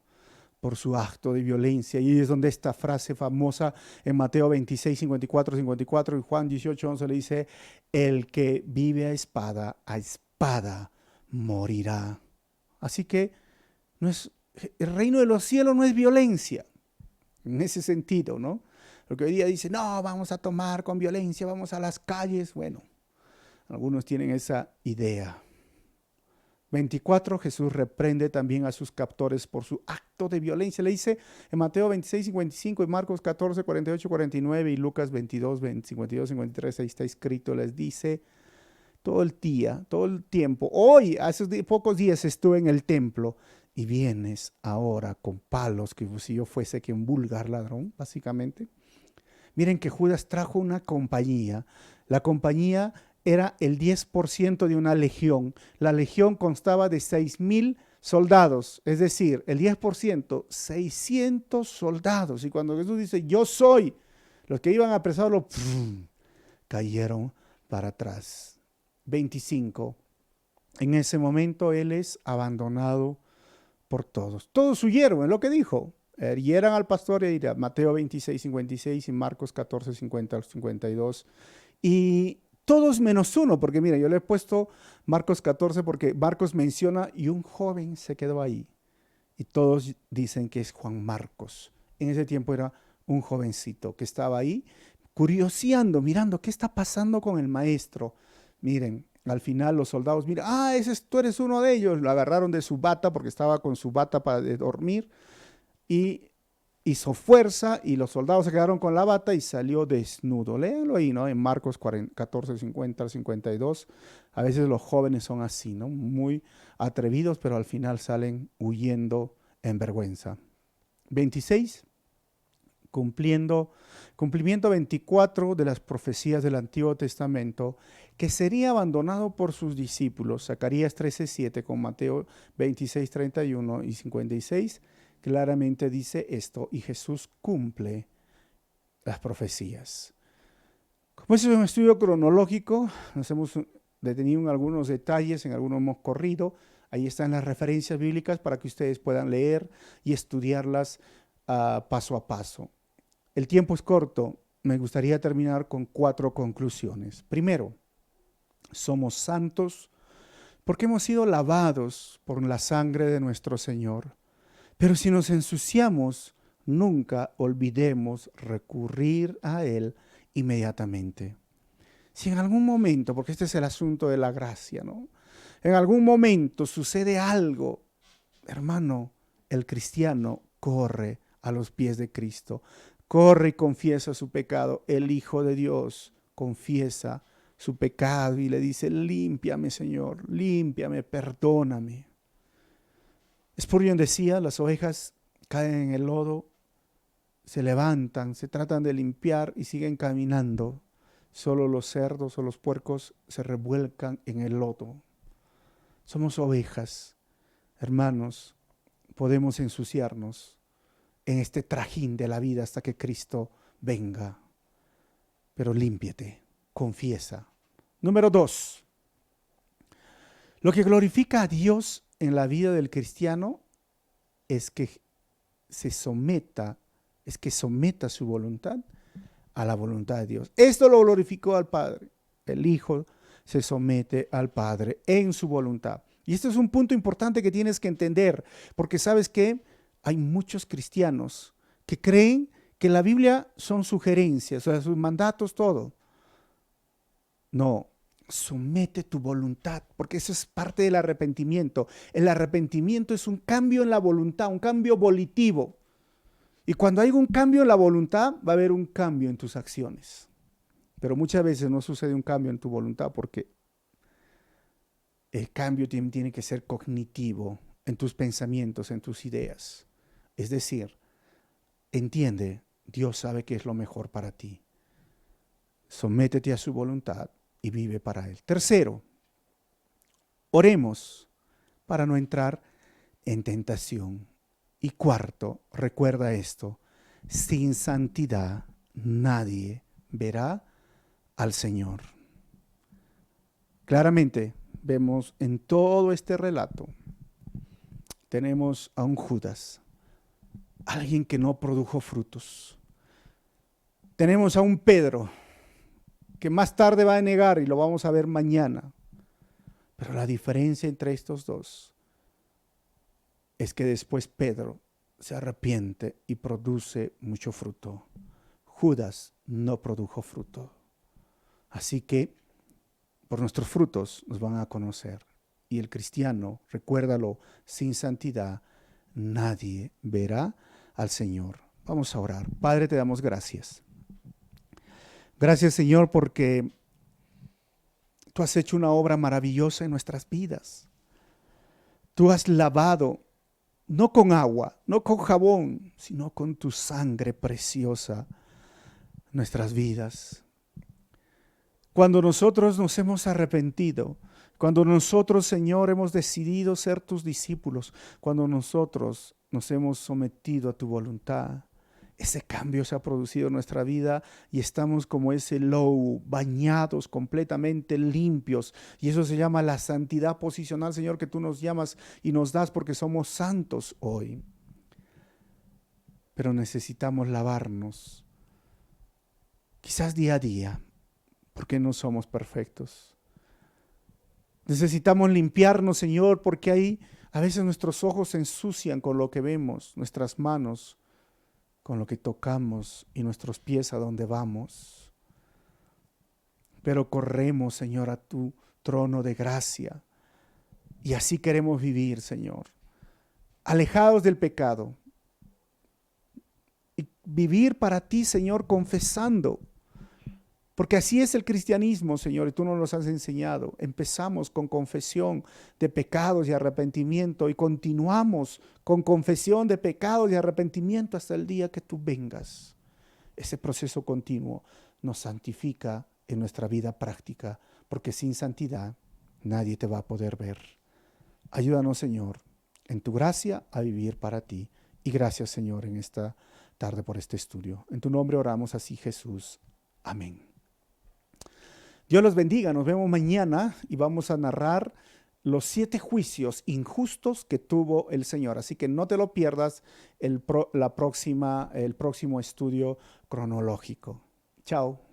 Speaker 1: por su acto de violencia. Y es donde esta frase famosa en Mateo 26, 54 y Juan 18, 11 le dice, el que vive a espada morirá. Así que el reino de los cielos no es violencia, en ese sentido, ¿no? Lo que hoy día dice, no, vamos a tomar con violencia, vamos a las calles. Bueno, algunos tienen esa idea. 24, Jesús reprende también a sus captores por su acto de violencia. Le dice en Mateo 26, 55, en Marcos 14, 48, 49 y Lucas 22, 52, 53, ahí está escrito, les dice todo el día, todo el tiempo. Hoy, hace pocos días estuve en el templo y vienes ahora con palos, que si yo fuese que un vulgar ladrón, básicamente. Miren que Judas trajo una compañía. La compañía era el 10% de una legión. La legión constaba de 6,000 soldados, es decir, el 10%, 600 soldados. Y cuando Jesús dice, yo soy, los que iban a apresarlo, cayeron para atrás. 25. En ese momento él es abandonado por todos. Todos huyeron, es lo que dijo. Hieran al pastor e irá. Mateo 26, 56 y Marcos 14, 50 al 52. Y todos menos uno, porque mira, yo le he puesto Marcos 14 porque Marcos menciona y un joven se quedó ahí. Y todos dicen que es Juan Marcos. En ese tiempo era un jovencito que estaba ahí curioseando, mirando qué está pasando con el maestro. Miren, al final los soldados, mira, tú eres uno de ellos. Lo agarraron de su bata porque estaba con su bata para dormir y hizo fuerza y los soldados se quedaron con la bata y salió desnudo. Léanlo ahí, ¿no? En Marcos 14, 50 al 52. A veces los jóvenes son así, ¿no? Muy atrevidos, pero al final salen huyendo en vergüenza. 26. Cumplimiento 24 de las profecías del Antiguo Testamento, que sería abandonado por sus discípulos. Zacarías 13:7 con Mateo 26, 31 y 56 claramente dice esto, y Jesús cumple las profecías. Como eso es un estudio cronológico, nos hemos detenido en algunos detalles, en algunos hemos corrido. Ahí están las referencias bíblicas para que ustedes puedan leer y estudiarlas paso a paso. El tiempo es corto, me gustaría terminar con 4 conclusiones. Primero, somos santos porque hemos sido lavados por la sangre de nuestro Señor. Pero si nos ensuciamos, nunca olvidemos recurrir a Él inmediatamente. Si en algún momento, porque este es el asunto de la gracia, ¿no? En algún momento sucede algo, hermano, el cristiano corre a los pies de Cristo, corre y confiesa su pecado. El Hijo de Dios confiesa su pecado y le dice, límpiame, Señor, límpiame, perdóname. Spurgeon decía, las ovejas caen en el lodo, se levantan, se tratan de limpiar y siguen caminando. Solo los cerdos o los puercos se revuelcan en el lodo. Somos ovejas, hermanos, podemos ensuciarnos en este trajín de la vida hasta que Cristo venga. Pero límpiate, confiesa. Número 2. Lo que glorifica a Dios en la vida del cristiano es que someta su voluntad a la voluntad de Dios. Esto lo glorificó al Padre. El Hijo se somete al Padre en su voluntad. Y este es un punto importante que tienes que entender, porque sabes que hay muchos cristianos que creen que la Biblia son sugerencias, o sea, sus mandatos, todo. No, somete tu voluntad, porque eso es parte del arrepentimiento. El arrepentimiento es un cambio en la voluntad, un cambio volitivo. Y cuando hay un cambio en la voluntad, va a haber un cambio en tus acciones. Pero muchas veces no sucede un cambio en tu voluntad porque el cambio tiene que ser cognitivo en tus pensamientos, en tus ideas. Es decir, entiende, Dios sabe qué es lo mejor para ti. Sométete a su voluntad y vive para Él. Tercero, oremos para no entrar en tentación. Y cuarto, recuerda esto, sin santidad nadie verá al Señor. Claramente vemos en todo este relato, tenemos a un Judas, alguien que no produjo frutos. Tenemos a un Pedro, que más tarde va a negar y lo vamos a ver mañana. Pero la diferencia entre estos dos es que después Pedro se arrepiente y produce mucho fruto. Judas no produjo fruto. Así que por nuestros frutos nos van a conocer. Y el cristiano, recuérdalo, sin santidad nadie verá al Señor. Vamos a orar. Padre, te damos gracias. Gracias, Señor, porque tú has hecho una obra maravillosa en nuestras vidas. Tú has lavado, no con agua, no con jabón, sino con tu sangre preciosa, nuestras vidas. Cuando nosotros nos hemos arrepentido, cuando nosotros, Señor, hemos decidido ser tus discípulos, cuando nosotros nos hemos sometido a tu voluntad, ese cambio se ha producido en nuestra vida y estamos como ese lobo, bañados, completamente limpios. Y eso se llama la santidad posicional, Señor, que tú nos llamas y nos das porque somos santos hoy. Pero necesitamos lavarnos, quizás día a día, porque no somos perfectos. Necesitamos limpiarnos, Señor, porque ahí a veces nuestros ojos se ensucian con lo que vemos, nuestras manos con lo que tocamos y nuestros pies a donde vamos. Pero corremos, Señor, a tu trono de gracia. Y así queremos vivir, Señor, alejados del pecado. Y vivir para ti, Señor, confesando. Porque así es el cristianismo, Señor, y tú nos lo has enseñado. Empezamos con confesión de pecados y arrepentimiento y continuamos con confesión de pecados y arrepentimiento hasta el día que tú vengas. Ese proceso continuo nos santifica en nuestra vida práctica, porque sin santidad nadie te va a poder ver. Ayúdanos, Señor, en tu gracia a vivir para ti. Y gracias, Señor, en esta tarde por este estudio. En tu nombre oramos así, Jesús. Amén. Dios los bendiga, nos vemos mañana y vamos a narrar los 7 juicios injustos que tuvo el Señor. Así que no te lo pierdas el próximo estudio cronológico. Chao.